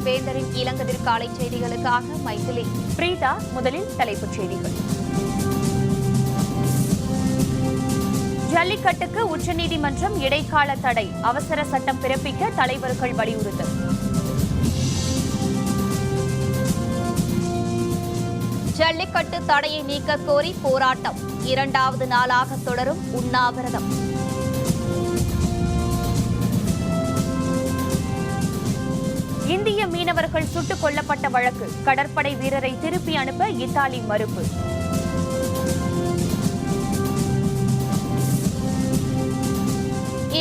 வேந்தரின் இளங்கதிர் காலை செய்திகளுக்காக மைதிலி. பிரீதா, முதலில் தலைப்புச் செய்திகள். ஜல்லிக்கட்டுக்கு உச்சநீதிமன்றம் இடைக்கால தடை, அவசர சட்டம் பிறப்பிக்க தலைவர்கள் வலியுறுத்தல். ஜல்லிக்கட்டு தடையை நீக்க கோரி போராட்டம், 2வது நாளாக தொடரும் உண்ணாவிரதம். இந்திய மீனவர்கள் சுட்டுக் கொல்லப்பட்ட வழக்கு, கடற்படை வீரரை திருப்பி அனுப்ப இத்தாலி மறுப்பு.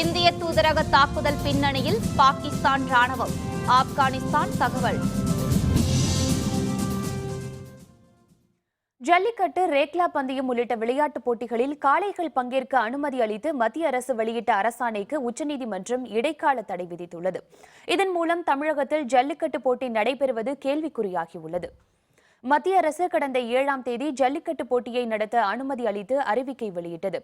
இந்திய தூதரக தாக்குதல் பின்னணியில் பாகிஸ்தான் ராணுவம், ஆப்கானிஸ்தான் தகவல். ஜல்லிக்கட்டு, ரேக்லா பந்தயம் உள்ளிட்ட விளையாட்டுப் போட்டிகளில் காளைகள் பங்கேற்க அனுமதி அளித்து மத்திய அரசு வெளியிட்ட அரசாணைக்கு உச்சநீதிமன்றம் இடைக்கால தடை விதித்துள்ளது. இதன் மூலம் தமிழகத்தில் ஜல்லிக்கட்டு போட்டி நடைபெறுவது கேள்விக்குறியாகியுள்ளது. மத்திய அரசு கடந்த 7ஆம் தேதி ஜல்லிக்கட்டு போட்டியை நடத்த அனுமதி அளித்து அறிவிக்கை வெளியிட்டது.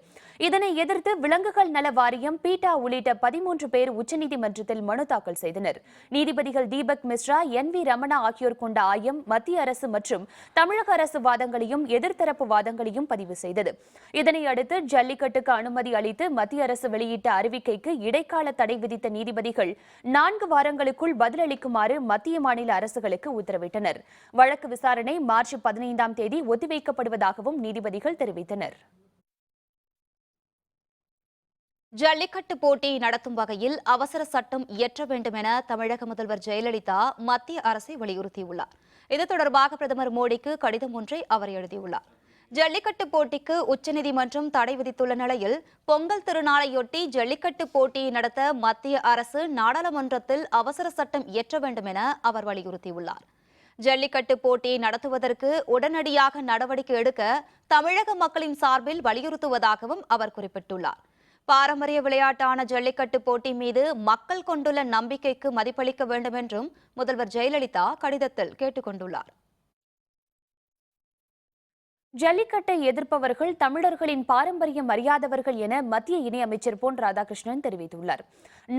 இதனை எதிர்த்து விலங்குகள் நல வாரியம், பீட்டா உள்ளிட்ட 13 பேர் உச்சநீதிமன்றத்தில் மனு தாக்கல் செய்தனர். நீதிபதிகள் தீபக் மிஸ்ரா, NV ரமணா ஆகியோர் கொண்ட ஆயம் மத்திய அரசு மற்றும் தமிழக அரசு வாதங்களையும் எதிர்த்தரப்பு வாதங்களையும் பதிவு செய்தது. இதனையடுத்து ஜல்லிக்கட்டுக்கு அனுமதி அளித்து மத்திய அரசு வெளியிட்ட அறிவிக்கைக்கு இடைக்கால தடை விதித்த நீதிபதிகள் 4 வாரங்களுக்குள் பதிலளிக்குமாறு மத்திய மாநில அரசுகளுக்கு உத்தரவிட்டனர். வழக்கு விசாரணை மார்ச் 15ஆம் தேதி ஒத்திவைக்கப்படுவதாகவும் நீதிபதிகள் தெரிவித்தனர். ஜல்லிக்கட்டு போட்டியை நடத்தும் வகையில் அவசர சட்டம் இயற்ற வேண்டும் என தமிழக முதல்வர் ஜெயலலிதா மத்திய அரசை வலியுறுத்தியுள்ளார். இது தொடர்பாக பிரதமர் மோடிக்கு கடிதம் ஒன்றை அவர் எழுதியுள்ளார். ஜல்லிக்கட்டு போட்டிக்கு உச்சநீதிமன்றம் தடை விதித்துள்ள நிலையில் பொங்கல் திருநாளையொட்டி ஜல்லிக்கட்டு போட்டியை நடத்த மத்திய அரசு நாடாளுமன்றத்தில் அவசர சட்டம் இயற்ற வேண்டும் என அவர் வலியுறுத்தியுள்ளார். ஜல்லிக்கட்டு போட்டியை நடத்துவதற்கு உடனடியாக நடவடிக்கை எடுக்க தமிழக மக்களின் சார்பில் வலியுறுத்துவதாகவும் அவர் குறிப்பிட்டுள்ளார். பாரம்பரிய விளையாட்டான ஜல்லிக்கட்டு போட்டி மீது மக்கள் கொண்டுள்ள நம்பிக்கைக்கு மதிப்பளிக்க வேண்டும் என்றும் முதல்வர் ஜெயலலிதா கடிதத்தில் கேட்டுக் கொண்டுள்ளார். ஜல்லிக்கட்டை எதிர்ப்பவர்கள் தமிழர்களின் பாரம்பரியம் அறியாதவர்கள் என மத்திய இணையமைச்சர் பொன் ராதாகிருஷ்ணன் தெரிவித்துள்ளார்.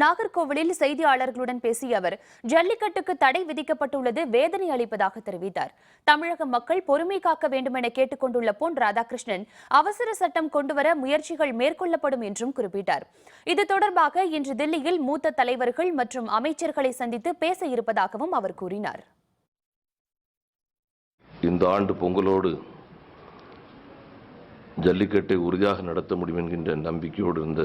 நாகர்கோவிலில் செய்தியாளர்களுடன் பேசிய அவர், ஜல்லிக்கட்டுக்கு தடை விதிக்கப்பட்டுள்ளது வேதனை அளிப்பதாக தெரிவித்தார். தமிழக மக்கள் பொறுமை காக்க வேண்டும் என கேட்டுக் கொண்டுள்ள பொன் ராதாகிருஷ்ணன், அவசர சட்டம் கொண்டுவர முயற்சிகள் மேற்கொள்ளப்படும் என்றும் குறிப்பிட்டார். இது தொடர்பாக இன்று தில்லியில் மூத்த தலைவர்கள் மற்றும் அமைச்சர்களை சந்தித்து பேச இருப்பதாகவும் அவர் கூறினார். இந்த ஆண்டு பொங்கலோடு ஜல்லிக்கட்டை உறுதியாக நடத்த முடியும் என்கின்ற நம்பிக்கையோடு இருந்த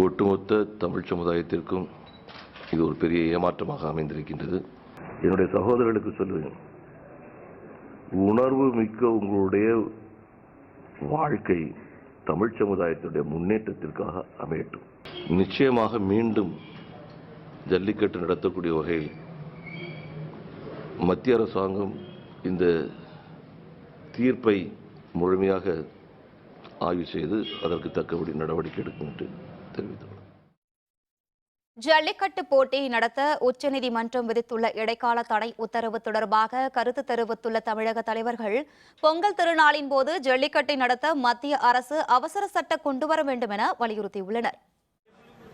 ஒட்டுமொத்த தமிழ் சமுதாயத்திற்கும் இது ஒரு பெரிய ஏமாற்றமாக அமைந்திருக்கின்றது. என்னுடைய சகோதரர்களுக்கு சொல்லுவேன், உணர்வு மிக்க உங்களுடைய வாழ்க்கை தமிழ் சமுதாயத்தினுடைய முன்னேற்றத்திற்காக அமையட்டும். நிச்சயமாக மீண்டும் ஜல்லிக்கட்டு நடத்தக்கூடிய வகையில் மத்திய அரசாங்கம் இந்த தீர்ப்பை முழுமையாக ஆய்வு செய்து அதற்கு தக்கபடி நடவடிக்கை எடுக்கும் என்று தெரிவித்துள்ளார். ஜல்லிக்கட்டு போட்டியை நடத்த உச்சநீதிமன்றம் விதித்துள்ள இடைக்கால தடை உத்தரவு தொடர்பாக கருத்து தெரிவித்துள்ள தமிழக தலைவர்கள், பொங்கல் திருநாளின் போது ஜல்லிக்கட்டை நடத்த மத்திய அரசு அவசர சட்டம் கொண்டுவர வேண்டும் என வலியுறுத்தியுள்ளனர்.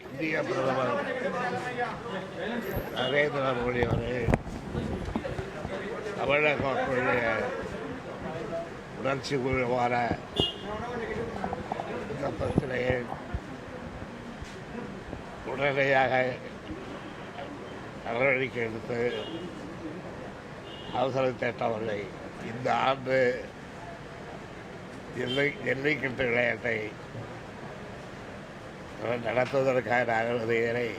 இந்திய பிரதமர் நரேந்திர மோடி அவர்கள் தமிழக மக்களுடைய உணர்ச்சி பூர்வமான இந்த பிரச்சனையை உடனடியாக நடவடிக்கை எடுத்து அவசர சட்டங்களை இந்த ஆண்டு ஜல்லிக்கட்டு விளையாட்டை நடத்துவதற்கான அனுமதிகளை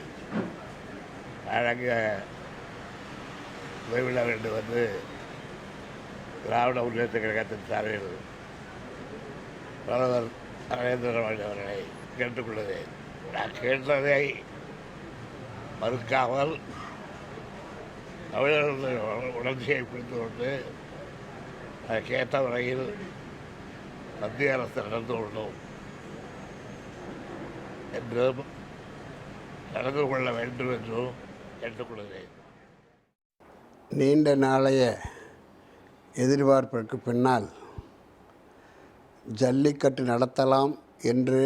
வழங்க உதவிட வேண்டும் என்று திராவிட முன்னேற்ற கழகத்தின் சார்பில் பிரதமர் நரேந்திர மோடி அவர்களை கேட்டுக்கொள்கிறேன். நான் கேட்டதை மறுக்காமல் தமிழர்களுடைய உணர்ச்சியை புரிந்து கொண்டு நான் கேட்ட முறையில் மத்திய அரசு நடந்து கொள்ளும் என்றும் நடந்து கொள்ள வேண்டும் என்றும் கேட்டுக்கொள்கிறேன். நீண்ட நாளைய எதிர்பார்ப்பிற்கு பின்னால் ஜல்லிக்கட்டு நடத்தலாம் என்று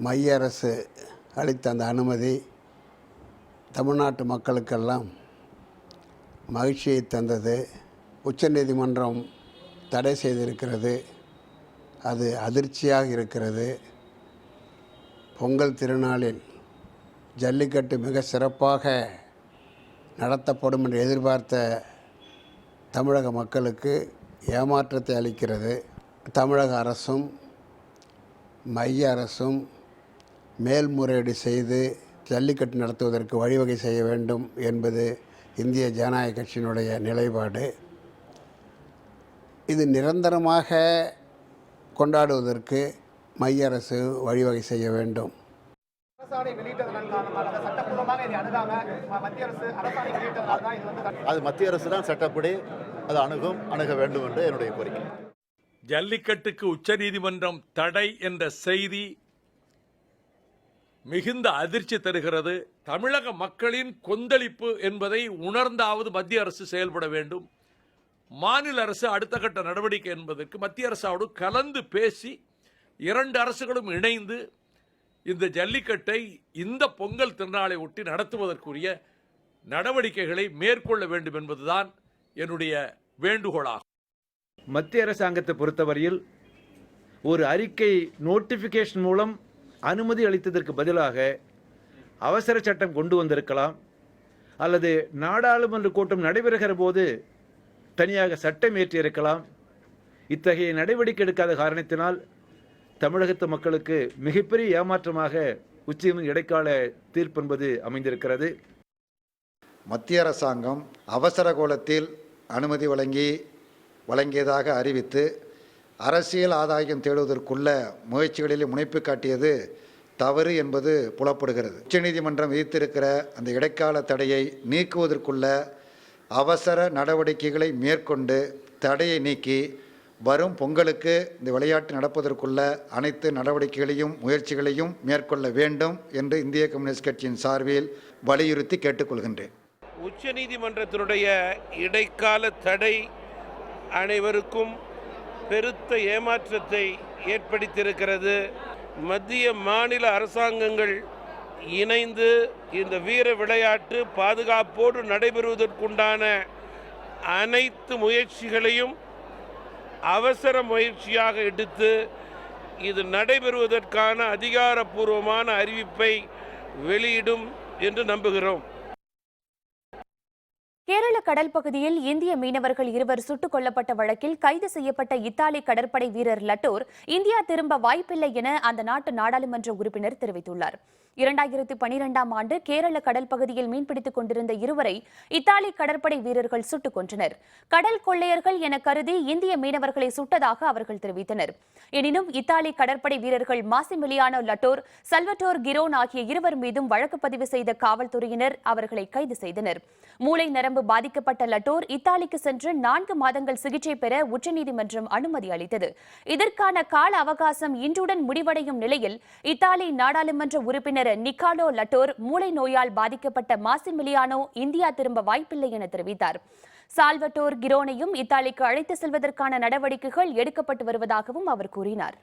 மைய அரசு அளித்த அந்த அனுமதி தமிழ்நாட்டு மக்களுக்கெல்லாம் மகிழ்ச்சியை தந்தது. உச்சநீதிமன்றம் தடை செய்திருக்கிறது. அது அதிர்ச்சியாக இருக்கிறது. பொங்கல் திருநாளில் ஜல்லிக்கட்டு மிக சிறப்பாக நடத்தப்படும் என்று எதிர்பார்த்த தமிழக மக்களுக்கு ஏமாற்றத்தை அளிக்கிறது. தமிழக அரசும் மைய அரசும் மேல்முறையீடு செய்து ஜல்லிக்கட்டு நடத்துவதற்கு வழிவகை செய்ய வேண்டும் என்பது இந்திய ஜனநாயக கட்சியினுடைய நிலைப்பாடு. இது நிரந்தரமாக கொண்டாடுவதற்கு மைய அரசு வழிவகை செய்ய வேண்டும். அது மத்திய அரசு தான் சட்டப்படி அது அணுக வேண்டும் என்று என்னுடைய கோரிக்கை. ஜல்லிக்கட்டுக்கு உச்சநீதிமன்றம் தடை என்ற செய்தி மிகுந்த அதிர்ச்சி தருகிறது. தமிழக மக்களின் கொந்தளிப்பு என்பதை உணர்ந்தாவது மத்திய அரசு செயல்பட வேண்டும். மாநில அரசு அடுத்த கட்ட நடவடிக்கை என்பதற்கு மத்திய அரசோடு கலந்து பேசி 2 அரசுகளும் இணைந்து இந்த ஜல்லிக்கட்டை இந்த பொங்கல் திருநாளை ஒட்டி நடத்துவதற்குரிய நடவடிக்கைகளை மேற்கொள்ள வேண்டும் என்பதுதான் என்னுடைய வேண்டுகோளாகும். மத்திய அரசாங்கத்தை பொறுத்தவரையில் ஒரு அறிக்கை நோட்டிஃபிகேஷன் மூலம் அனுமதி அளித்ததற்கு பதிலாக அவசர சட்டம் கொண்டு வந்திருக்கலாம், அல்லது நாடாளுமன்ற கூட்டம் நடைபெறுகிற போது தனியாக சட்டம் இயற்றியிருக்கலாம். இத்தகைய நடவடிக்கை எடுக்காத காரணத்தினால் தமிழகத்து மக்களுக்கு மிகப்பெரிய ஏமாற்றமாக உச்சநீதிமன்ற இடைக்கால தீர்ப்பு என்பது அமைந்திருக்கிறது. மத்திய அரசாங்கம் அவசர கோலத்தில் அனுமதி வழங்கியதாக அறிவித்து அரசியல் ஆதாயம் தேடுவதற்குள்ள முயற்சிகளில் முனைப்பு காட்டியது தவறு என்பது புலப்படுகிறது. உச்சநீதிமன்றம் விதித்திருக்கிற அந்த இடைக்கால தடையை நீக்குவதற்குள்ள அவசர நடவடிக்கைகளை மேற்கொண்டு தடையை நீக்கி வரும் பொங்கலுக்கு இந்த விளையாட்டு நடப்பதற்குள்ள அனைத்து நடவடிக்கைகளையும் முயற்சிகளையும் மேற்கொள்ள வேண்டும் என்று இந்திய கம்யூனிஸ்ட் கட்சியின் சார்பில் வலியுறுத்தி கேட்டுக்கொள்கின்றேன். உச்சநீதிமன்றத்தினுடைய இடைக்கால தடை அனைவருக்கும் பெருத்த ஏமாற்றத்தை ஏற்படுத்தியிருக்கிறது. மத்திய மாநில அரசாங்கங்கள் இணைந்து இந்த வீர விளையாட்டு பாதுகாப்போடு நடைபெறுவதற்குண்டான அனைத்து முயற்சிகளையும் அவசர முயற்சியாக எடுத்து இது நடைபெறுவதற்கான அதிகாரப்பூர்வமான அறிவிப்பை வெளியிடும் என்று நம்புகிறோம். கேரள கடல் பகுதியில் இந்திய மீனவர்கள் 2 சுட்டுக் கொல்லப்பட்ட வழக்கில் கைது செய்யப்பட்ட இத்தாலி கடற்படை வீரர் லட்டோர் இந்தியா திரும்ப வாய்ப்பில்லை என அந்த நாட்டு நாடாளுமன்ற உறுப்பினர் தெரிவித்துள்ளார். 2012ஆம் ஆண்டு கேரள கடல் பகுதியில் மீன்பிடித்துக் கொண்டிருந்த இருவரை இத்தாலி கடற்படை வீரர்கள் சுட்டுக் கொன்றனர். கடல் கொள்ளையர்கள் என கருதி இந்திய மீனவர்களை சுட்டதாக அவர்கள் தெரிவித்தனர். எனினும் இத்தாலி கடற்படை வீரர்கள் மாசிமிலியானோ லட்டோர், சல்வட்டோர் கிரோன் ஆகிய 2 மீதும் வழக்கு பதிவு செய்த காவல்துறையினர் அவர்களை கைது செய்தனர். மூளை நரம்பு பாதிக்கப்பட்ட லட்டோர் இத்தாலிக்கு சென்று 4 மாதங்கள் சிகிச்சை பெற உச்சநீதிமன்றம் அனுமதி அளித்தது. இதற்கான கால அவகாசம் இன்றுடன் முடிவடையும் நிலையில் இத்தாலி நாடாளுமன்ற உறுப்பினர் நிக்காலோ லட்டோர் மூளை நோயால் பாதிக்கப்பட்ட மாசிமிலியானோ இந்தியா திரும்ப வாய்ப்பில்லை என தெரிவித்தார். சால்வட்டோர் கிரோனையும் இத்தாலிக்கு அழைத்து செல்வதற்கான நடவடிக்கைகள் எடுக்கப்பட்டு வருவதாகவும் அவர் கூறினார்.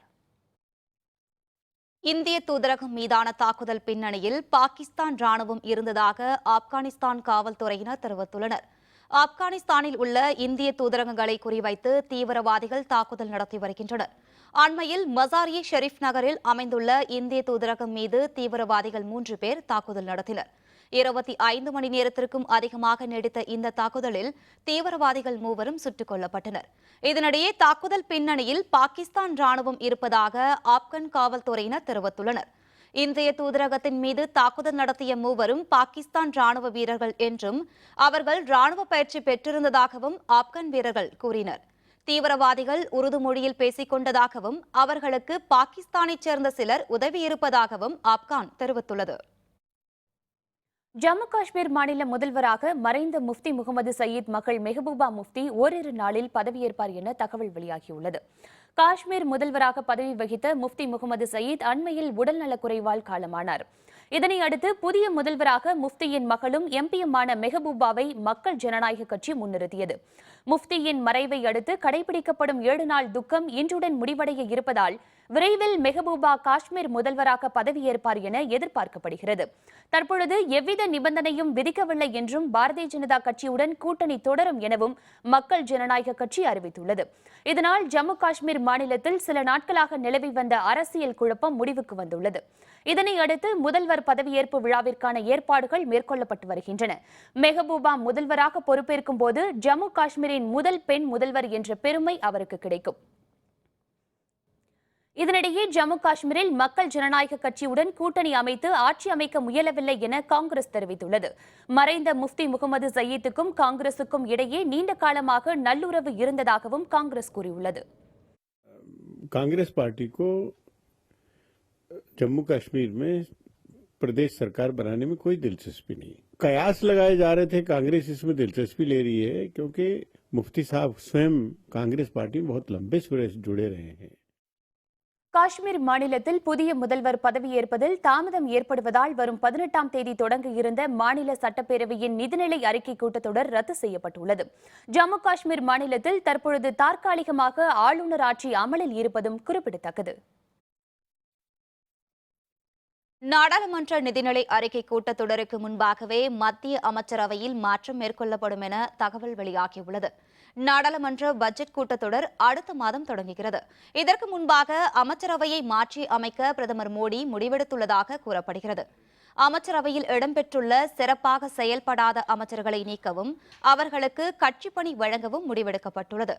இந்திய தூதரகம் மீதான தாக்குதல் பின்னணியில் பாகிஸ்தான் ராணுவம் இருந்ததாக ஆப்கானிஸ்தான் காவல்துறையினர் தெரிவித்துள்ளனர். ஆப்கானிஸ்தானில் உள்ள இந்திய தூதரகங்களை குறிவைத்து தீவிரவாதிகள் தாக்குதல் நடத்தி வருகின்றனர். அண்மையில் மசார்-இ ஷெரீப் நகரில் அமைந்துள்ள இந்திய தூதரகம் மீது தீவிரவாதிகள் 3 பேர் தாக்குதல் நடத்தினர். 25 மணி நேரத்திற்கும் அதிகமாக நீடித்த இந்த தாக்குதலில் தீவிரவாதிகள் 3 சுட்டுக் கொல்லப்பட்டனர். இதனிடையே தாக்குதல் பின்னணியில் பாகிஸ்தான் ராணுவம் இருப்பதாக ஆப்கன் காவல்துறையினர் தெரிவித்துள்ளனர். இந்திய தூதரகத்தின் மீது தாக்குதல் நடத்திய 3 பாகிஸ்தான் ராணுவ வீரர்கள் என்றும் அவர்கள் ராணுவ பயிற்சி பெற்றிருந்ததாகவும் ஆப்கன் வீரர்கள் கூறினர். தீவிரவாதிகள் உருது மொழியில் பேசிக் கொண்டதாகவும் அவர்களுக்கு பாகிஸ்தானைச் சேர்ந்த சிலர் உதவியிருப்பதாகவும் ஆப்கான் தெரிவித்துள்ளது. ஜம்மு காஷ்மீர் மாநில முதல்வராக மறைந்த முஃப்தி முகமது சயீத் மகள் மெஹபூபா முஃப்தி ஓரிரு நாளில் பதவியேற்பார் என தகவல் வெளியாகியுள்ளது. காஷ்மீர் முதல்வராக பதவி வகித்த முஃப்தி முகமது சயீத் அண்மையில் உடல்நலக்குறைவால் காலமானார். இதனையடுத்து புதிய முதல்வராக முஃப்தியின் மகளும் எம்பியுமான மெஹபூபாவை மக்கள் ஜனநாயக கட்சி முன்னிறுத்தியது. முஃப்தியின் மறைவை அடுத்து கடைபிடிக்கப்படும் 7 நாள் துக்கம் இன்றுடன் முடிவடைய இருப்பதால் விரைவில் மெஹபூபா காஷ்மீர் முதல்வராக பதவியேற்பார் என எதிர்பார்க்கப்படுகிறது. தற்பொழுது எவ்வித நிபந்தனையும் விதிக்கவில்லை என்றும் பாரதிய ஜனதா கட்சியுடன் கூட்டணி தொடரும் எனவும் மக்கள் ஜனநாயக கட்சி அறிவித்துள்ளது. இதனால் ஜம்மு காஷ்மீர் மாநிலத்தில் சில நாட்களாக நிலவி வந்த அரசியல் குழப்பம் முடிவுக்கு வந்துள்ளது. இதனை அடுத்து முதல்வர் பதவியேற்பு விழாவிற்கான ஏற்பாடுகள் மேற்கொள்ளப்பட்டு வருகின்றன. மெஹபூபா முதல்வராக பொறுப்பேற்கும் போது ஜம்மு காஷ்மீரின் முதல் பெண் முதல்வர் என்ற பெருமை அவருக்கு கிடைக்கும். இதனிடையே ஜம்மு காஷ்மீரில் மக்கள் ஜனநாயக கட்சியுடன் கூட்டணி அமைத்து ஆட்சி அமைக்க முயலவில்லை என காங்கிரஸ் தெரிவித்துள்ளது. மறைந்த முஃப்தி முகமது சயீத்துக்கும் காங்கிரசுக்கும் இடையே நீண்ட காலமாக நல்லுறவு இருந்ததாகவும் காங்கிரஸ் கூறியுள்ளது. कांग्रेस पार्टी को जम्मू कश्मीर में प्रदेश सरकार बनाने में कोई दिलचस्पी नहीं. कयास लगाए जा रहे थे, कांग्रेस इसमें दिलचस्पी ले रही है क्योंकि मुफ्ती साहब स्वयं कांग्रेस पार्टी में बहुत लंबे समय से जुड़े रहे हैं. காஷ்மீர் மாநிலத்தில் புதிய முதல்வர் பதவியேற்பதில் தாமதம் ஏற்படுவதால் வரும் 18ஆம் தேதி தொடங்க இருந்த மாநில சட்டப்பேரவையின் நிதிநிலை அறிக்கை கூட்டத்தொடர் ரத்து செய்யப்பட்டுள்ளது. ஜம்மு காஷ்மீர் மாநிலத்தில் தற்பொழுது தற்காலிகமாக ஆளுநர் ஆட்சி அமலில் இருப்பதும் குறிப்பிடத்தக்கது. நாடாளுமன்ற நிதிநிலை அறிக்கை கூட்டத்தொடருக்கு முன்பாகவே மத்திய அமைச்சரவையில் மாற்றம் மேற்கொள்ளப்படும் என தகவல் வெளியாகியுள்ளது. நாடாளுமன்ற பட்ஜெட் கூட்டத்தொடர் அடுத்த மாதம் தொடங்குகிறது. இதற்கு முன்பாக அமைச்சரவையை மாற்றி அமைக்க பிரதமர் மோடி முடிவெடுத்துள்ளதாக கூறப்படுகிறது. அமைச்சரவையில் இடம்பெற்றுள்ள சிறப்பாக செயல்படாத அமைச்சர்களை நீக்கவும் அவர்களுக்கு கட்சி பணி வழங்கவும் முடிவெடுக்கப்பட்டுள்ளது.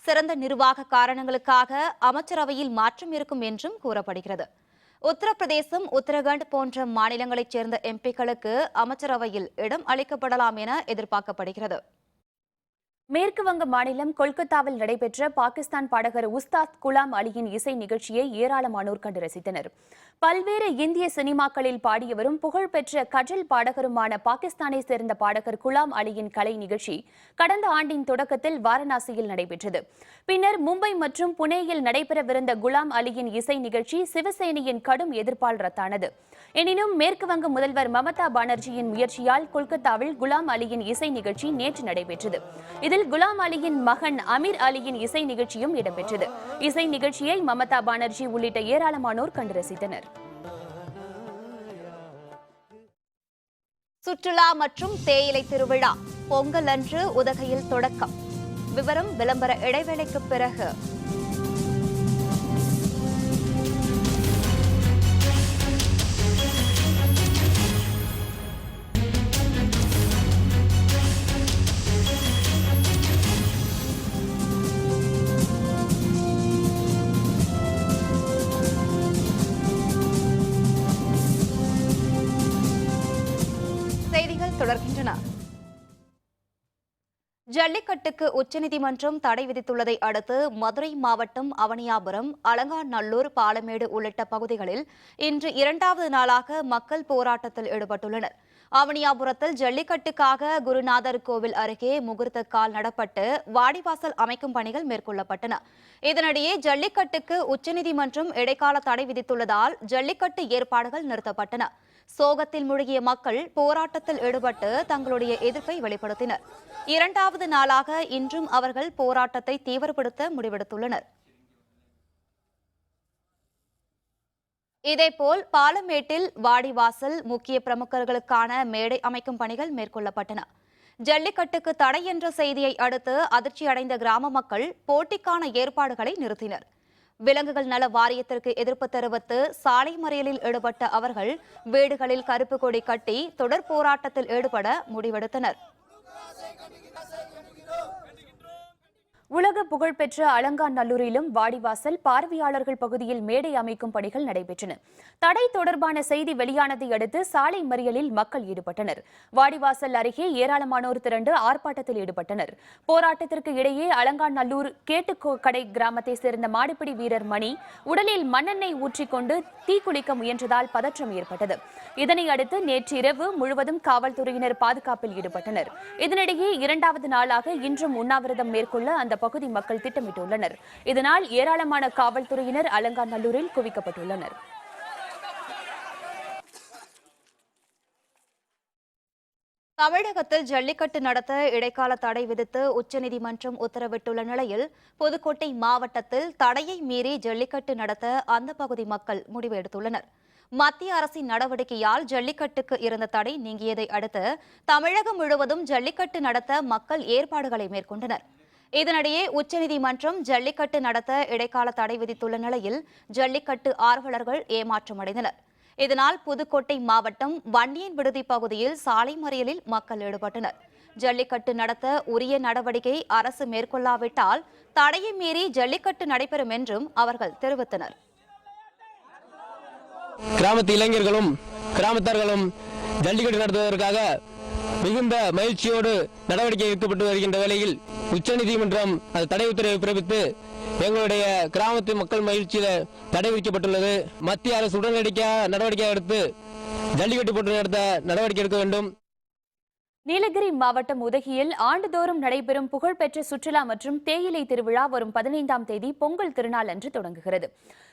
சிறந்த நிர்வாக காரணங்களுக்காக அமைச்சரவையில் மாற்றம் இருக்கும் என்றும் கூறப்படுகிறது. உத்தரப்பிரதேசம், உத்தரகண்ட் போன்ற மாநிலங்களைச் சேர்ந்த எம்பிக்களுக்கு அமைச்சரவையில் இடம் அளிக்கப்படலாம் என எதிர்பார்க்கப்படுகிறது. மேற்கு வங்க மாநிலம் கொல்கத்தாவில் நடைபெற்ற பாகிஸ்தான் பாடகர் உஸ்தாத் குலாம் அலியின் இசை நிகழ்ச்சியை ஏராளமானோர் கண்டு ரசித்தனர். பல்வேறு இந்திய சினிமாக்களில் பாடியவரும் புகழ்பெற்ற கஜல் பாடகருமான பாகிஸ்தானை சேர்ந்த பாடகர் குலாம் அலியின் கலை நிகழ்ச்சி கடந்த ஆண்டின் தொடக்கத்தில் வாரணாசியில் நடைபெற்றது. பின்னர் மும்பை மற்றும் புனேயில் நடைபெறவிருந்த குலாம் அலியின் இசை நிகழ்ச்சி சிவசேனையின் கடும் எதிர்ப்பால் ரத்தானது. எனினும் மேற்கு வங்க முதல்வர் மமதா பானர்ஜியின் முயற்சியால் கொல்கத்தாவில் குலாம் அலியின் இசை நிகழ்ச்சி நேற்று நடைபெற்றது. இதில் குலாம் அலியின் மகன் அமீர் அலியின் இசை நிகழ்ச்சியும் இடம்பெற்றது. இசை நிகழ்ச்சியை மமதா பானர்ஜி உள்ளிட்ட ஏராளமானோர் கண்டு ரசித்தனர். சுற்றுலா மற்றும் தேயிலை திருவிழா பொங்கல் அன்று உதகையில் தொடக்கம். விவரம் விளம்பர இடைவேளைக்கு பிறகு. தொடர்கின்றன. ஜல்லிக்கட்டுக்கு உச்சநீதிமன்றம் தடை விதித்துள்ளதை அடுத்து மதுரை மாவட்டம் அவனியாபுரம், அலங்காநல்லூர், பாலமேடு உள்ளிட்ட பகுதிகளில் இன்று 2வது நாளாக மக்கள் போராட்டத்தில் ஈடுபட்டுள்ளனர். அவனியாபுரத்தில் ஜல்லிக்கட்டுக்காக குருநாதர் கோவில் அருகே முகூர்த்த கால் நடப்பட்டு வாடிவாசல் அமைக்கும் பணிகள் மேற்கொள்ளப்பட்டன. இதனிடையே ஜல்லிக்கட்டுக்கு உச்சநீதிமன்றம் இடைக்கால தடை விதித்துள்ளதால் ஜல்லிக்கட்டு ஏற்பாடுகள் நிறுத்தப்பட்டன. சோகத்தில் மூழ்கிய மக்கள் போராட்டத்தில் ஈடுபட்டு தங்களுடைய எதிர்ப்பை வெளிப்படுத்தினர். 2வது நாளாக இன்றும் அவர்கள் போராட்டத்தை தீவிரப்படுத்த முடிவெடுத்துள்ளனர். இதேபோல் பாலமேட்டில் வாடிவாசல் முக்கிய பிரமுகர்களுக்கான மேடை அமைக்கும் பணிகள் மேற்கொள்ளப்பட்டன. ஜல்லிக்கட்டுக்கு தடை என்ற செய்தியை அடுத்து அதிர்ச்சியடைந்த கிராம மக்கள் போட்டிக்கான ஏற்பாடுகளை நிறுத்தினர். விலங்குகள் நல வாரியத்திற்கு எதிர்ப்பு தெரிவித்து சாலை மறியலில் ஈடுபட்ட அவர்கள் வீடுகளில் கருப்பு கொடி கட்டி தொடர் போராட்டத்தில் ஈடுபட முடிவெடுத்தனர். உலக புகழ்பெற்ற அலங்காநல்லூரிலும் வாடிவாசல், பார்வையாளர்கள் பகுதியில் மேடை அமைக்கும் பணிகள் நடைபெற்றன. தடை தொடர்பான செய்தி வெளியானதை அடுத்து சாலை மறியலில் மக்கள் ஈடுபட்டனர். வாடிவாசல் அருகே ஏராளமானோர் திரண்டு ஆர்ப்பாட்டத்தில் ஈடுபட்டனர். போராட்டத்திற்கு இடையே அலங்காநல்லூர் கேட்டுக்கடை கிராமத்தை சேர்ந்த மாடுபிடி வீரர் மணி உடலில் மண்ணெண்ணெய் ஊற்றிக்கொண்டு தீக்குளிக்க முயன்றதால் பதற்றம் ஏற்பட்டது. இதனை அடுத்து நேற்று இரவு முழுவதும் காவல்துறையினர் பாதுகாப்பில் ஈடுபட்டனர். இதனிடையே 2வது நாளாக இன்றும் உண்ணாவிரதம் மேற்கொள்ள அந்த பகுதி மக்கள் திட்டமிட்டுள்ளனர். இதனால் ஏராளமான காவல்துறையினர் அலங்காநல்லூரில் குவிக்கப்பட்டுள்ளனர். தமிழகத்தில் ஜல்லிக்கட்டு நடத்த இடைக்கால தடை விதித்து உச்சநீதிமன்றம் உத்தரவிட்டுள்ள நிலையில் புதுக்கோட்டை மாவட்டத்தில் தடையை மீறி ஜல்லிக்கட்டு நடத்த அந்த பகுதி மக்கள் முடிவு எடுத்துள்ளனர். மத்திய அரசின் நடவடிக்கையால் ஜல்லிக்கட்டுக்கு இருந்த தடை நீங்கியதை அடுத்து தமிழகம் முழுவதும் ஜல்லிக்கட்டு நடத்த மக்கள் ஏற்பாடுகளை மேற்கொண்டனர். இதனிடையே உச்சநீதிமன்றம் ஜல்லிக்கட்டு நடத்த இடைக்கால தடை விதித்துள்ள நிலையில் ஜல்லிக்கட்டு ஆர்வலர்கள் ஏமாற்றமடைந்தனர். இதனால் புதுக்கோட்டை மாவட்டம் வன்னியன் விடுதி பகுதியில் சாலை மறியலில் மக்கள் ஈடுபட்டனர். ஜல்லிக்கட்டு நடத்த உரிய நடவடிக்கை அரசு மேற்கொள்ளாவிட்டால் தடையை மீறி ஜல்லிக்கட்டு நடைபெறும் என்றும் அவர்கள் தெரிவித்தனர். கிராமத்து இளைஞர்களும் கிராமத்தார்களும் ஜல்லிக்கட்டு நடத்துவதற்காக மிகுந்த மகிழ்ச்சியோடு நடவடிக்கை எடுக்கப்பட்டு வருகின்ற வேளையில் உச்சநீதிமன்றம் அது தடை உத்தரவை பிறப்பித்து எங்களுடைய கிராமத்து மக்கள் மகிழ்ச்சியில தடை விதிக்கப்பட்டுள்ளது. மத்திய அரசு உடனடியாக நடவடிக்கை எடுத்து ஜல்லிக்கட்டு போட்டி நடத்த நடவடிக்கை எடுக்க வேண்டும். நீலகிரி மாவட்டம் உதகையில் ஆண்டுதோறும் நடைபெறும் புகழ்பெற்ற சுற்றுலா மற்றும் தேயிலை திருவிழா வரும் 15ஆம் தேதி பொங்கல் திருநாள் அன்று தொடங்குகிறது.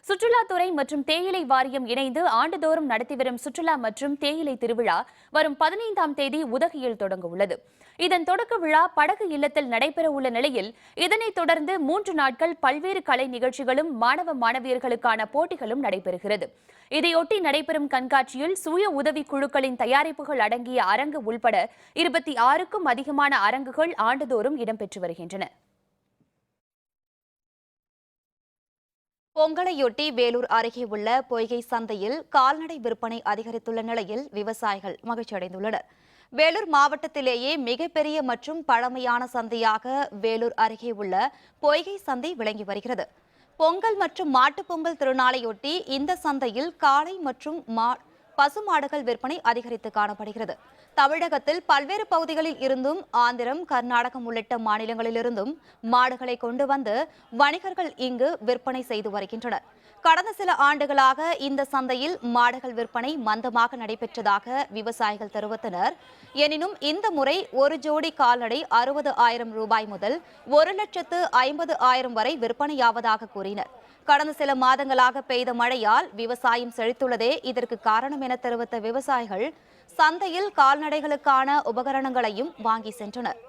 சுற்றுலாத்துறை மற்றும் தேயிலை வாரியம் இணைந்து ஆண்டுதோறும் நடத்தி வரும் சுற்றுலா மற்றும் தேயிலை திருவிழா வரும் 15ஆம் தேதி உதகையில் தொடங்க உள்ளது. இதன் தொடக்க விழா படகு இல்லத்தில் நடைபெற உள்ள நிலையில் இதனைத் தொடர்ந்து 3 நாட்கள் பல்வேறு கலை நிகழ்ச்சிகளும் மாணவ மாணவியர்களுக்கான போட்டிகளும் நடைபெறுகிறது. இதையொட்டி நடைபெறும் கண்காட்சியில் சுய உதவி குழுக்களின் தயாரிப்புகள் அடங்கிய அரங்கு உள்பட 26க்கும் அதிகமான அரங்குகள் ஆண்டுதோறும் இடம்பெற்று வருகின்றன. பொங்கலையொட்டி வேலூர் அருகே உள்ள பொய்கை சந்தையில் கால்நடை விற்பனை அதிகரித்துள்ள நிலையில் விவசாயிகள் மகிழ்ச்சியடைந்துள்ளனர். வேலூர் மாவட்டத்திலேயே மிகப்பெரிய மற்றும் பழமையான சந்தையாக வேலூர் அருகே உள்ள பொய்கை சந்தை விளங்கி வருகிறது. பொங்கல் மற்றும் மாட்டுப் பொங்கல் திருநாளையொட்டி இந்த சந்தையில் காளை மற்றும் பசுமாடுகள் விற்பனை அதிகரித்து காணப்படுகிறது. தமிழகத்தில் பல்வேறு பகுதிகளில் இருந்தும் ஆந்திரம், கர்நாடகம் உள்ளிட்ட மாநிலங்களிலிருந்தும் மாடுகளை கொண்டு வந்து வணிகர்கள் இங்கு விற்பனை செய்து வருகின்றனர். கடந்த சில ஆண்டுகளாக இந்த சந்தையில் மாடுகள் விற்பனை மந்தமாக நடைபெற்றதாக விவசாயிகள் தெரிவித்தனர். எனினும் இந்த முறை ஒரு ஜோடி கால்நடை 60,000 ரூபாய் முதல் 1,50,000 வரை விற்பனையாவதாக கூறினர். கடந்த சில மாதங்களாக பெய்த மழையால் விவசாயம் செழித்துள்ளதே இதற்கு காரணம் என தெரிவித்த விவசாயிகள் சந்தையில் கால்நடைகளுக்கான உபகரணங்களையும் வாங்கி சென்றனர்.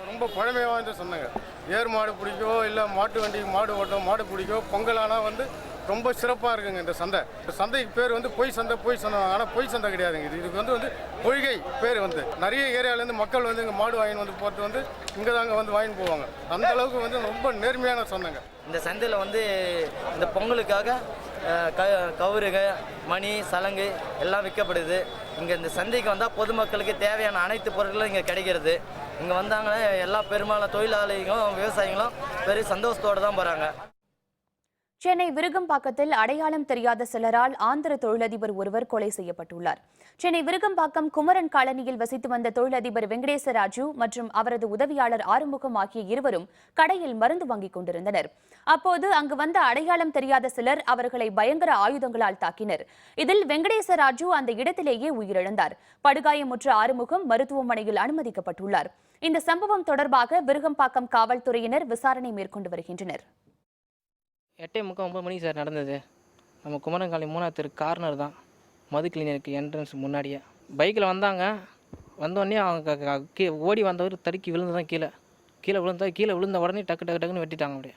ரொம்ப பழமையாக வாய்ந்த சொன்னாங்க. ஏர் மாடு பிடிக்கோ இல்லை மாட்டு வண்டிக்கு மாடு ஓட்டம் மாடு பிடிக்கோ பொங்கல் ஆனால் ரொம்ப சிறப்பாக இருக்குங்க. இந்த சந்தைக்கு பேர் பொய் சந்தை ஆனால் பொய் சந்தை கிடையாதுங்க. இதுக்கு வந்து பொய்கை பேர் நிறைய ஏரியாவிலேருந்து மக்கள் இங்கே மாடு வாங்கி போட்டு இங்கே தாங்க வாங்கிட்டு போவாங்க. அந்த அளவுக்கு ரொம்ப நேர்மையான சந்தைங்க. இந்த சந்தையில் இந்த பொங்கலுக்காக கவுருக, மணி, சலங்கு எல்லாம் விற்கப்படுது. இங்கே இந்த சந்தைக்கு வந்தால் பொதுமக்களுக்கு தேவையான அனைத்து பொருட்களும் இங்கே கிடைக்கிறது. இங்கே வந்தாங்கன்னா எல்லா பெரும்பாலான தொழிலாளிகளும் விவசாயிகளும் பெரிய சந்தோஷத்தோடு தான் போகிறாங்க. சென்னை விருகம்பாக்கத்தில் அடையாளம் தெரியாத சிலரால் ஆந்திர தொழிலதிபர் ஒருவர் கொலை செய்யப்பட்டுள்ளார். சென்னை விருகம்பாக்கம் குமரன் காலனியில் வசித்து வந்த தொழிலதிபர் வெங்கடேசராஜு மற்றும் அவரது உதவியாளர் ஆறுமுகம் ஆகிய இருவரும் கடையில் மருந்து வாங்கிக் கொண்டிருந்தனர். அப்போது அங்கு வந்த அடையாளம் தெரியாத சிலர் அவர்களை பயங்கர ஆயுதங்களால் தாக்கினர். இதில் வெங்கடேசராஜு அந்த இடத்திலேயே உயிரிழந்தார். படுகாயமுற்ற ஆறுமுகம் மருத்துவமனையில் அனுமதிக்கப்பட்டுள்ளார். இந்த சம்பவம் தொடர்பாக விருகம்பாக்கம் காவல்துறையினர் விசாரணை மேற்கொண்டு வருகின்றனர். 8:30 மணிக்கு சார் நடந்தது. நம்ம குமரங்காலி 3ஆவது தெரு கார்னர் தான், மது கிளினிக்கு என்ட்ரன்ஸ் முன்னாடியே பைக்கில் வந்தாங்க. வந்தோடனே அவங்க ஓடி வந்தவர் தடுக்கி விழுந்ததான் கீழே விழுந்த உடனே டக்குன்னு வெட்டிட்டாங்க. அப்படியே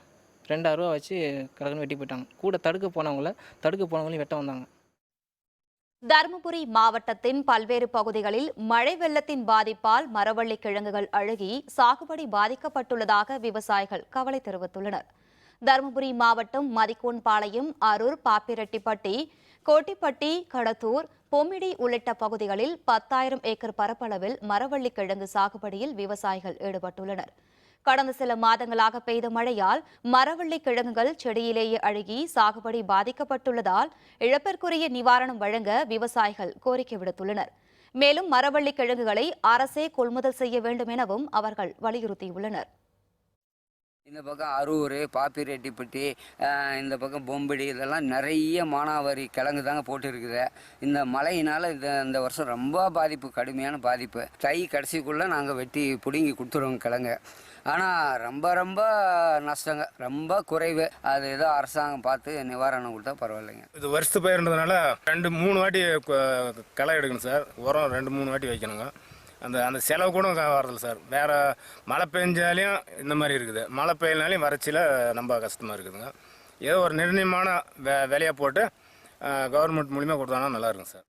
2,000 ரூபா வச்சு கடக்குன்னு வெட்டி போயிட்டாங்க. கூட தடுக்க போனவங்களையும் வெட்ட வந்தாங்க. தருமபுரி மாவட்டத்தின் பல்வேறு பகுதிகளில் மழை வெள்ளத்தின் பாதிப்பால் மரவள்ளி கிழங்குகள் அழுகி சாகுபடி பாதிக்கப்பட்டுள்ளதாக விவசாயிகள் கவலை தெரிவித்துள்ளனர். தருமபுரி மாவட்டம் மதிக்கோன்பாளையம், அரூர், பாப்பிரெட்டிப்பட்டி, கோட்டிப்பட்டி, கடத்தூர், பொம்மிடி உள்ளிட்ட பகுதிகளில் 10,000 ஏக்கர் பரப்பளவில் மரவள்ளி கிழங்கு சாகுபடியில் விவசாயிகள் ஈடுபட்டுள்ளனர். கடந்த சில மாதங்களாக பெய்த மழையால் மரவள்ளி கிழங்குகள் செடியிலேயே அழுகி சாகுபடி பாதிக்கப்பட்டுள்ளதால் இழப்பிற்குரிய நிவாரணம் வழங்க விவசாயிகள் கோரிக்கை விடுத்துள்ளனர். மேலும் மரவள்ளி கிழங்குகளை அரசே கொள்முதல் செய்ய வேண்டும் எனவும் அவர்கள் வலியுறுத்தியுள்ளனர். இந்த பக்கம் அரூர், பாப்பிரெட்டிப்பட்டி, இந்த பக்கம் பொம்படி, இதெல்லாம் நிறைய மானாவாரி கிழங்கு தாங்க போட்டு இருக்குது. இந்த மழையினால் இந்த வருஷம் ரொம்ப பாதிப்பு, கடுமையான பாதிப்பு. தை கடைசிக்குள்ளே நாங்கள் வெட்டி பிடுங்கி கொடுத்துருவோங்க கிழங்கு. ஆனால் ரொம்ப ரொம்ப நஷ்டங்க, ரொம்ப குறைவு. அது ஏதோ அரசாங்கம் பார்த்து நிவாரணம் கொடுத்தா பரவாயில்லைங்க. இது வருஷத்து பயிர்ன்றதுனால 2-3 வாட்டி களை எடுக்கணும் சார். உரம் 2-3 வாட்டி வைக்கணுங்க. அந்த செலவு கூட வரதில்லை சார். வேறு மழை பெஞ்சாலையும் இந்த மாதிரி இருக்குது, மழை பெய்யனாலையும் வறட்சியில் ரொம்ப கஷ்டமாக இருக்குதுங்க. ஏதோ ஒரு நிர்ணயமான விலையை போட்டு கவர்மெண்ட் மூலிமா கொடுத்தாங்கன்னா நல்லா இருக்கும் சார்.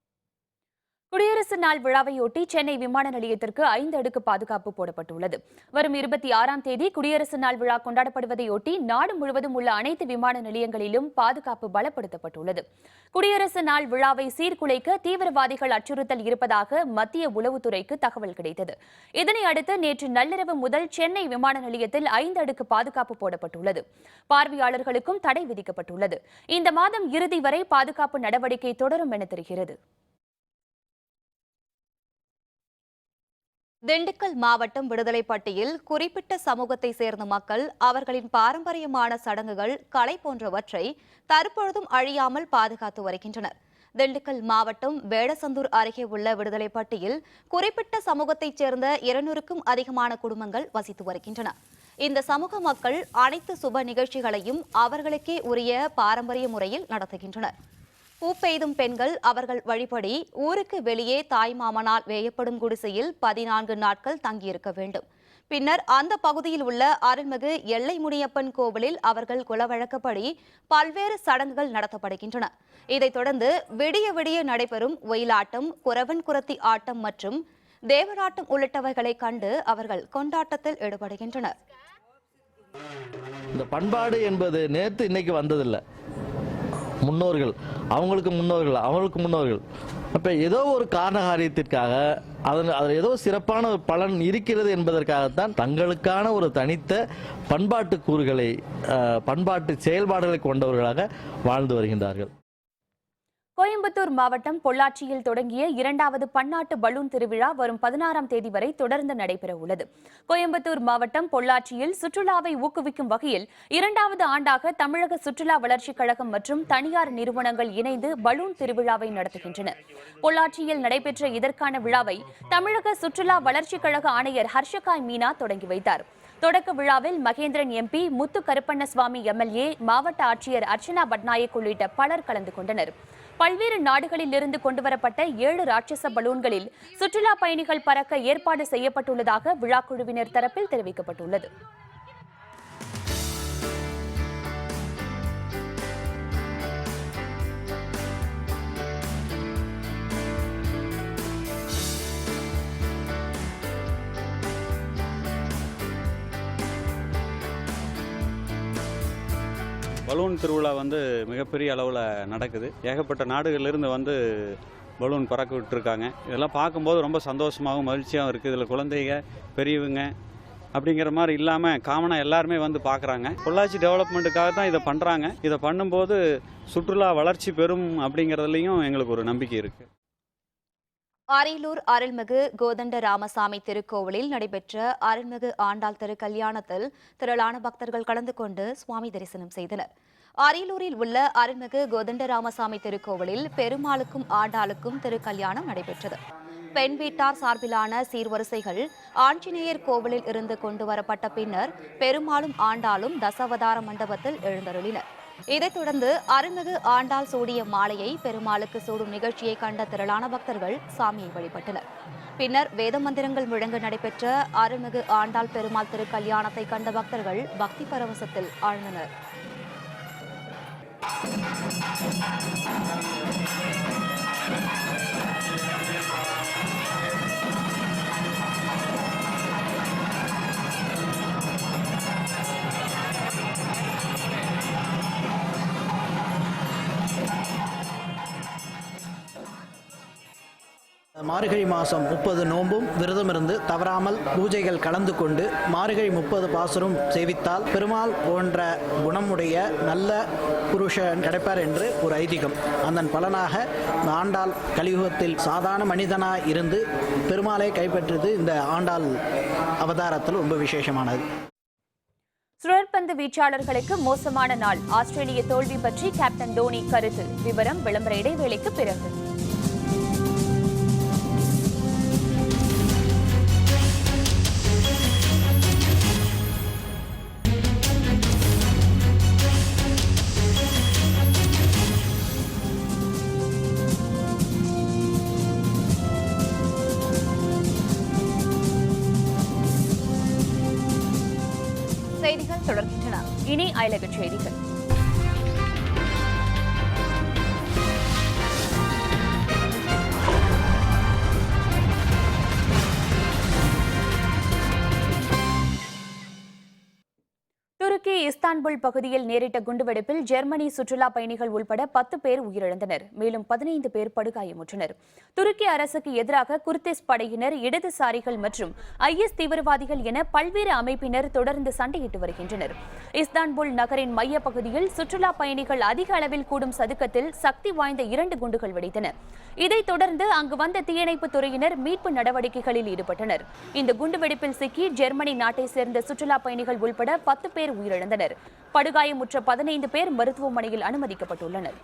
குடியரசு நாள் விழாவையொட்டி சென்னை விமான நிலையத்திற்கு 5 அடுக்கு பாதுகாப்பு போடப்பட்டுள்ளது. வரும் 26ஆம் தேதி குடியரசு நாள் விழா கொண்டாடப்படுவதையொட்டி நாடு முழுவதும் உள்ள அனைத்து விமான நிலையங்களிலும் பாதுகாப்பு பலப்படுத்தப்பட்டுள்ளது. குடியரசு நாள் விழாவை சீர்குலைக்க தீவிரவாதிகள் அச்சுறுத்தல் இருப்பதாக மத்திய உளவுத்துறைக்கு தகவல் கிடைத்தது. இதனை அடுத்து நேற்று நள்ளிரவு முதல் சென்னை விமான நிலையத்தில் 5 அடுக்கு பாதுகாப்பு போடப்பட்டுள்ளது. பார்வையாளர்களுக்கும் தடை விதிக்கப்பட்டுள்ளது. இந்த மாதம் இறுதி வரை பாதுகாப்பு நடவடிக்கை தொடரும் என தெரிகிறது. திண்டுக்கல் மாவட்டம் விடுதலைப்பட்டியில் குறிப்பிட்ட சமூகத்தை சேர்ந்த மக்கள் அவர்களின் பாரம்பரியமான சடங்குகள், கலை போன்றவற்றை தற்பொழுதும் அழியாமல் பாதுகாத்து வருகின்றனர். திண்டுக்கல் மாவட்டம் வேடசந்தூர் அருகே உள்ள விடுதலைப்பட்டியில் குறிப்பிட்ட சமூகத்தைச் சேர்ந்த 200க்கும் அதிகமான குடும்பங்கள் வசித்து வருகின்றன. இந்த சமூக மக்கள் அனைத்து சுப நிகழ்ச்சிகளையும் அவர்களுக்கே உரிய பாரம்பரிய முறையில் நடத்துகின்றனர். பூப்பெய்தும் பெண்கள் அவர்கள் வழிபடி ஊருக்கு வெளியே தாய்மாமனால் வேயப்படும் குடிசையில் 14 நாட்கள் தங்கியிருக்க வேண்டும். பின்னர் அந்த பகுதியில் உள்ள அருள்மிகு எல்லை முனியப்பன் கோவிலில் அவர்கள் குலவழக்கப்படி பல்வேறு சடங்குகள் நடத்தப்படுகின்றன. இதைத் தொடர்ந்து விடிய விடிய நடைபெறும் ஒயிலாட்டம், குறவன் குரத்தி ஆட்டம் மற்றும் தேவராட்டம் உள்ளிட்டவைகளை கண்டு அவர்கள் கொண்டாட்டத்தில் ஈடுபடுகின்றனர். இந்த பண்பாடு என்பது நேற்று இன்னைக்கு வந்ததில்லை. முன்னோர்கள், அவங்களுக்கு முன்னோர்கள் அப்போ ஏதோ ஒரு காரணகாரியத்திற்காக அதில் ஏதோ சிறப்பான ஒரு பலன் இருக்கிறது என்பதற்காகத்தான் தங்களுக்கான ஒரு தனித்த பண்பாட்டு கூறுகளை, பண்பாட்டு செயல்பாடுகளை கொண்டவர்களாக வாழ்ந்து வருகின்றார்கள். கோயம்புத்தூர் மாவட்டம் பொள்ளாச்சியில் தொடங்கிய 2வது பன்னாட்டு பலூன் திருவிழா வரும் 16ஆம் தேதி வரை தொடர்ந்து நடைபெற உள்ளது. கோயம்புத்தூர் மாவட்டம் பொள்ளாச்சியில் சுற்றுலாவை ஊக்குவிக்கும் வகையில் 2வது ஆண்டாக தமிழக சுற்றுலா வளர்ச்சிக் கழகம் மற்றும் தனியார் நிறுவனங்கள் இணைந்து பலூன் திருவிழாவை நடத்துகின்றன. பொள்ளாச்சியில் நடைபெற்ற இதற்கான விழாவை தமிழக சுற்றுலா வளர்ச்சிக் கழக ஆணையர் ஹர்ஷகாய் மீனா தொடங்கி வைத்தார். தொடக்க விழாவில் மகேந்திரன் எம்பி, முத்து கருப்பண்ணசுவாமி எம்எல்ஏ, மாவட்ட ஆட்சியர் அர்ச்சனா பட்நாயக் உள்ளிட்ட பலர் கலந்து கொண்டனர். பல்வேறு நாடுகளில் இருந்து கொண்டுவரப்பட்ட 7 ராட்சச பலூன்களில் சுற்றுலா பயணிகள் பறக்க ஏற்பாடு செய்யப்பட்டுள்ளதாக விழாக்குழுவினர் தரப்பில் தெரிவிக்கப்பட்டுள்ளது. பலூன் திருவிழா மிகப்பெரிய அளவில் நடக்குது. ஏகப்பட்ட நாடுகளிலிருந்து பலூன் பறக்க விட்டுருக்காங்க. இதெல்லாம் பார்க்கும்போது ரொம்ப சந்தோஷமாகவும் மகிழ்ச்சியாகவும் இருக்குது. இதில் குழந்தைங்க, பெரியவங்க அப்படிங்கிற மாதிரி இல்லாமல் காமனாக எல்லாருமே பார்க்குறாங்க. பொள்ளாச்சி டெவலப்மெண்ட்டுக்காக தான் இதை பண்ணுறாங்க. இதை பண்ணும்போது சுற்றுலா வளர்ச்சி பெறும் அப்படிங்கிறதுலையும் எங்களுக்கு ஒரு நம்பிக்கை இருக்குது. அரியலூர் அருள்மிகு கோதண்ட ராமசாமி திருக்கோவிலில் நடைபெற்ற அருள்மிகு ஆண்டாள் திருக்கல்யாணத்தில் திரளான பக்தர்கள் கலந்து கொண்டு சுவாமி தரிசனம் செய்தனர். அரியலூரில் உள்ள அருள்மிகு கோதண்ட ராமசாமி திருக்கோவிலில் பெருமாளுக்கும் ஆண்டாளுக்கும் திருக்கல்யாணம் நடைபெற்றது. பெண் வீட்டார் சார்பிலான சீர்வரிசைகள் ஆஞ்சநேயர் கோவிலில் இருந்து கொண்டு வரப்பட்ட பின்னர் பெருமாளும் ஆண்டாளும் தசாவதார மண்டபத்தில் எழுந்தருளினர். இதைத் தொடர்ந்து அருள்மிகு ஆண்டாள் சூடிய மாலையை பெருமாளுக்கு சூடும் நிகழ்ச்சியை கண்ட திரளான பக்தர்கள் சாமியை வழிபட்டனர். பின்னர் வேத மந்திரங்கள் முழங்க நடைபெற்ற அருள்மிகு ஆண்டாள் பெருமாள் திருக்கல்யாணத்தை கண்ட பக்தர்கள் பக்தி பரவசத்தில் ஆழ்ந்தனர். மார்கழி மாதம் 30 நோன்பும் விரதமிருந்து தவறாமல் பூஜைகள் கலந்து கொண்டு மார்கழி 30 பாசுரம் சேவித்தால் பெருமாள் போன்ற குணமுடைய நல்ல புருஷன் கிடைப்பார் என்று ஒரு ஐதீகம். அதன் பலனாக ஆண்டாள் கலியுகத்தில் சாதாரண மனிதனாக இருந்து பெருமாளை கைப்பற்றது இந்த ஆண்டாள் அவதாரத்தில் ரொம்ப விசேஷமானது. சுழற்பந்து வீச்சாளர்களுக்கு மோசமான நாள். ஆஸ்திரேலிய தோல்வி பற்றி கேப்டன் டோனி கருத்து. விவரம் விளம்பர இடைவேளைக்கு பிறகு. செய்திகள் தொடர்கின்றன. இனி அயலக செய்திகள். துருக்கி இஸ்தான்புல் பகுதியில் நேரிட்ட குண்டுவெடிப்பில் ஜெர்மனி சுற்றுலா பயணிகள் உள்பட 10 பேர் உயிரிழந்தனர். மேலும் 15 பேர் படுகாயமுற்றனர். துருக்கி அரசுக்கு எதிராக குர்திஸ் படையினர், இடதுசாரிகள் மற்றும் IS தீவிரவாதிகள் என பல்வேறு அமைப்பினர் தொடர்ந்து சண்டையிட்டு வருகின்றனர். இஸ்தான்புல் நகரின் மைய பகுதியில் சுற்றுலா பயணிகள் அதிக அளவில் கூடும் சதுக்கத்தில் சக்தி வாய்ந்த 2 குண்டுகள் வெடித்தன. இதைத் தொடர்ந்து அங்கு வந்த தீயணைப்பு துறையினர் மீட்பு நடவடிக்கைகளில் ஈடுபட்டனர். இந்த குண்டுவெடிப்பில் சிக்கி ஜெர்மனி நாட்டை சேர்ந்த சுற்றுலா பயணிகள் உள்பட 10 பேர் உயிரிழந்தனர். படுகாயமுற்ற 15 பேர் மருத்துவமனையில் அனுமதிக்கப்பட்டுள்ளனர்.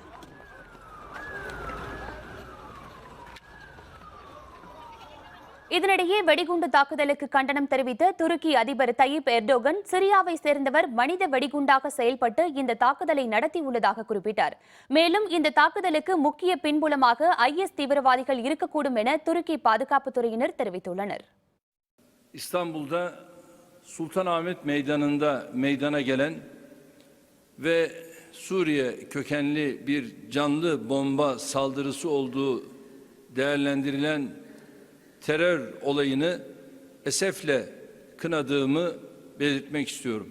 இதனிடையே வெடிகுண்டு தாக்குதலுக்கு கண்டனம் தெரிவித்த துருக்கி அதிபர் தயிப் எர்டோகன் சிரியாவை சேர்ந்தவர் மனித வெடிகுண்டாக செயல்பட்டு இந்த தாக்குதலை நடத்தியுள்ளதாக குறிப்பிட்டார். மேலும் இந்த தாக்குதலுக்கு முக்கிய பின்புலமாக IS தீவிரவாதிகள் இருக்கக்கூடும் என துருக்கி பாதுகாப்புத்துறையினர் தெரிவித்துள்ளனர். İstanbul'da Sultanahmet Meydanı'nda meydana gelen ve Suriye kökenli bir canlı bomba saldırısı olduğu değerlendirilen terör olayını esefle kınadığımı belirtmek istiyorum.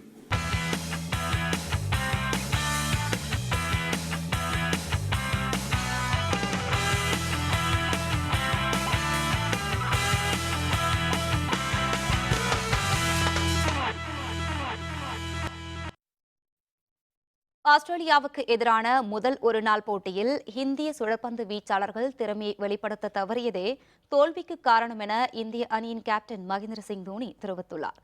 ஆஸ்திரேலியாவுக்கு எதிரான முதல் ஒருநாள் போட்டியில் இந்திய சுழற்பந்து வீச்சாளர்கள் திறமையை வெளிப்படுத்த தவறியதே தோல்விக்கு காரணம் என இந்திய அணியின் கேப்டன் மகேந்திர சிங் தோனி தெரிவித்துள்ளார்.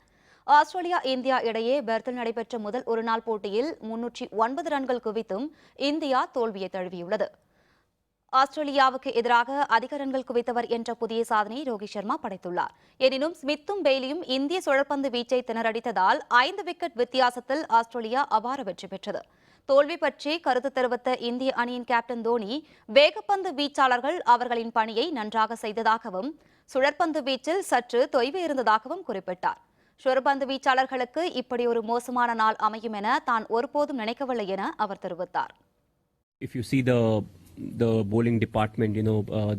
ஆஸ்திரேலியா இந்தியா இடையே பெர்த்தில் நடைபெற்ற முதல் ஒருநாள் போட்டியில் 309 ரன்கள் குவித்தும் இந்தியா தோல்வியை தழுவியுள்ளது. ஆஸ்திரேலியாவுக்கு எதிராக அதிக ரன்கள் குவித்தவர் என்ற புதிய சாதனையை ரோஹித் சர்மா படைத்துள்ளார். எனினும் ஸ்மித்தும் பெய்லியும் இந்திய சுழற்பந்து வீச்சை திணறடித்ததால் 5 விக்கெட் வித்தியாசத்தில் ஆஸ்திரேலியா அபார வெற்றி பெற்றது. தோல்வி பற்றி கருத்து தெரிவித்த இந்திய அணியின் கேப்டன் தோனி வேகப்பந்து வீச்சாளர்கள் அவர்களின் பணியை நன்றாக செய்ததாகவும் சுழற்பந்து வீச்சில் சற்று தொய்வு இருந்ததாகவும் குறிப்பிட்டார். சுழற்பந்து வீச்சாளர்களுக்கு இப்படி ஒரு மோசமான நாள் அமையும் என தான் ஒருபோதும் நினைக்கவில்லை என அவர் தெரிவித்தார். If you see the bowling department,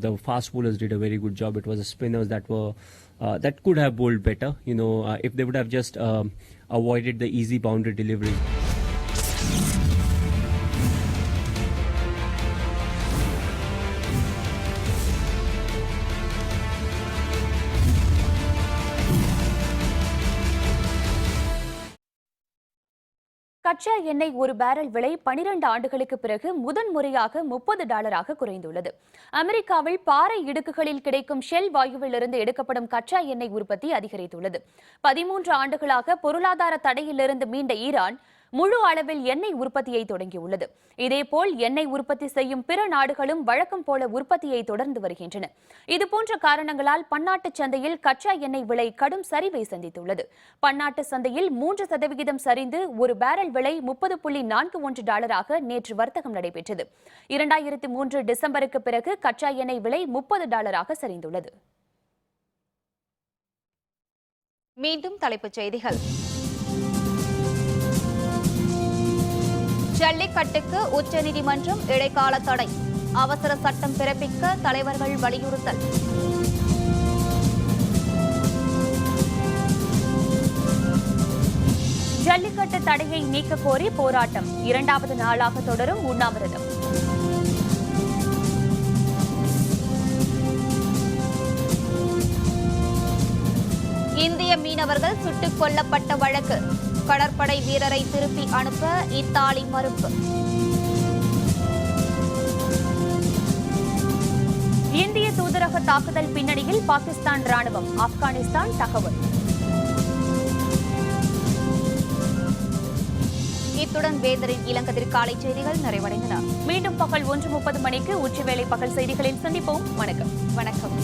the fast bowlers did a very good job. It was the spinners that could have bowled better. If they would have just avoided the easy boundary delivery. கச்சா எண்ணெய் ஒரு barrel விலை 12 ஆண்டுகளுக்கு பிறகு முதன்முறையாக $30 குறைந்துள்ளது. அமெரிக்காவில் பாறை இடுக்குகளில் கிடைக்கும் ஷெல் வாயுவிலிருந்து எடுக்கப்படும் கச்சா எண்ணெய் உற்பத்தி அதிகரித்துள்ளது. 13 ஆண்டுகளாக பொருளாதார தடையிலிருந்து மீண்ட ஈரான் முழு அளவில் எண்ணெய் உற்பத்தியை தொடங்கியுள்ளது. இதேபோல் எண்ணெய் உற்பத்தி செய்யும் பிற நாடுகளும் வழக்கம் போல உற்பத்தியை தொடர்ந்து வருகின்றன. இதுபோன்ற காரணங்களால் பன்னாட்டு சந்தையில் கச்சா எண்ணெய் விலை கடும் சரிவை சந்தித்துள்ளது. பன்னாட்டு சந்தையில் 3% சரிந்து ஒரு பேரல் விலை $30.41 நேற்று வர்த்தகம் நடைபெற்றது. 2003 டிசம்பருக்கு பிறகு கச்சா எண்ணெய் விலை $30 சரிந்துள்ளது. மீண்டும் தலைப்புச் செய்திகள். ஜல்லிக்கட்டுக்கு உச்சநீதிமன்றம் இடைக்கால தடை. அவசர சட்டம் பிறப்பிக்க தலைவர்கள் வலியுறுத்தல். ஜல்லிக்கட்டு தடையை நீக்க கோரி போராட்டம் 2வது நாளாக தொடரும் உண்ணாவிரதம். இந்திய மீனவர்கள் சுட்டுக் கொல்லப்பட்ட வழக்கு. கடற்படை வீரரை திருப்பி அனுப்ப இத்தாலி மறுப்பு. இந்திய தூதரக தாக்குதல் பின்னணியில் பாகிஸ்தான் ராணுவம். ஆப்கானிஸ்தான் தகவல். இத்துடன் வேந்தரின் இளங்கதிர் காலை செய்திகள் நிறைவடைந்தன. மீண்டும் பகல் 1:30 மணிக்கு உச்சிவேளை பகல் செய்திகளில் சந்திப்போம். வணக்கம். வணக்கம்.